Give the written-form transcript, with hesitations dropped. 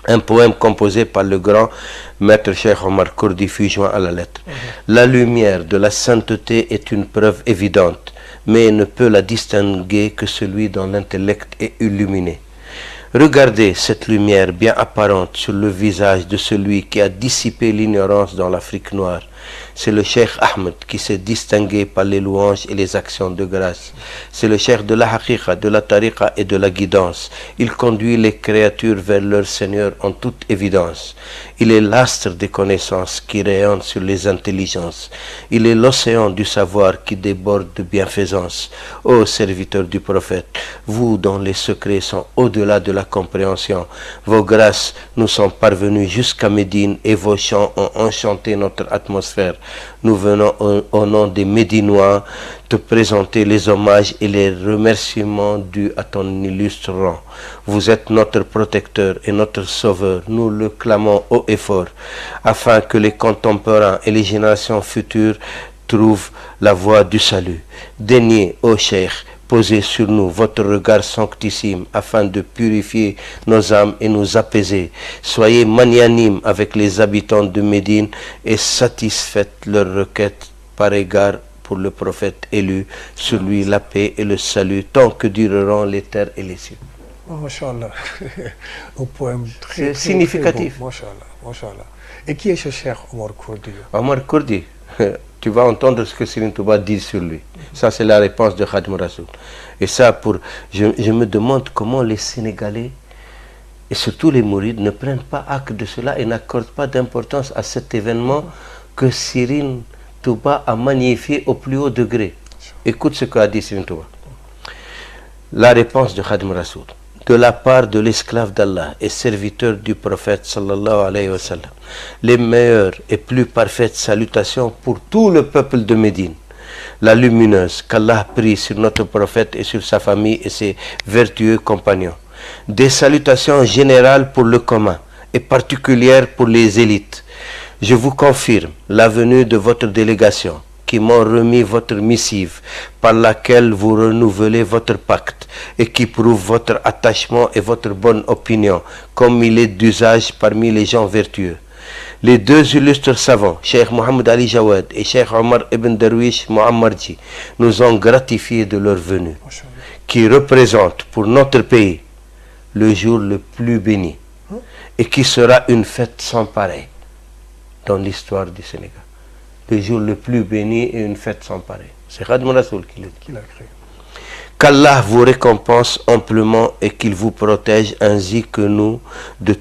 Un poème composé par le grand maître Cheikh Omar Kurdi fut joint à la lettre. La lumière de la sainteté est une preuve évidente, mais ne peut la distinguer que celui dont l'intellect est illuminé. Regardez cette lumière bien apparente sur le visage de celui qui a dissipé l'ignorance dans l'Afrique noire. C'est le Cheikh Ahmed qui s'est distingué par les louanges et les actions de grâce. C'est le Cheikh de la Haqiqa, de la Tariqa et de la guidance. Il conduit les créatures vers leur Seigneur en toute évidence. Il est l'astre des connaissances qui rayonne sur les intelligences. Il est l'océan du savoir qui déborde de bienfaisance. Ô serviteurs du prophète, vous dont les secrets sont au-delà de la compréhension, vos grâces nous sont parvenues jusqu'à Médine et vos chants ont enchanté notre atmosphère. Nous venons au nom des Médinois te présenter les hommages et les remerciements dus à ton illustre rang. Vous êtes notre protecteur et notre sauveur. Nous le clamons haut et fort, afin que les contemporains et les générations futures trouvent la voie du salut. Daignez, ô Cheikh, posez sur nous votre regard sanctissime afin de purifier nos âmes et nous apaiser. Soyez magnanimes avec les habitants de Médine et satisfaites leurs requêtes par égard pour le prophète élu, sur lui la paix et le salut, tant que dureront les terres et les cieux. Oh, Masha'Allah. Un poème très significatif. Masha'Allah, Masha'Allah. Et qui est ce Cheikh Omar Kurdi? Omar Kurdi, tu vas entendre ce que Serigne Touba dit sur lui. Ça, c'est la réponse de Khadim Rassoul. Et ça, je me demande comment les Sénégalais, et surtout les Mourides, ne prennent pas acte de cela et n'accordent pas d'importance à cet événement que Serigne Touba a magnifié au plus haut degré. Écoute ce qu'a dit Serigne Touba. La réponse de Khadim Rassoul. De la part de l'esclave d'Allah et serviteur du prophète sallallahu alayhi wa sallam, les meilleures et plus parfaites salutations pour tout le peuple de Médine. La lumineuse qu'Allah prie sur notre prophète et sur sa famille et ses vertueux compagnons. Des salutations générales pour le commun et particulières pour les élites. Je vous confirme la venue de votre délégation qui m'ont remis votre missive par laquelle vous renouvelez votre pacte et qui prouve votre attachement et votre bonne opinion comme il est d'usage parmi les gens vertueux. Les deux illustres savants, Cheikh Mohamed Ali Jawad et Cheikh Omar Ibn Darwish Muammarji, nous ont gratifiés de leur venue, qui représente pour notre pays le jour le plus béni et qui sera une fête sans pareil dans l'histoire du Sénégal. Le jour le plus béni et une fête sans pareil. C'est Khadim Rassoul qui l'a créé. Qu'Allah vous récompense amplement et qu'il vous protège ainsi que nous de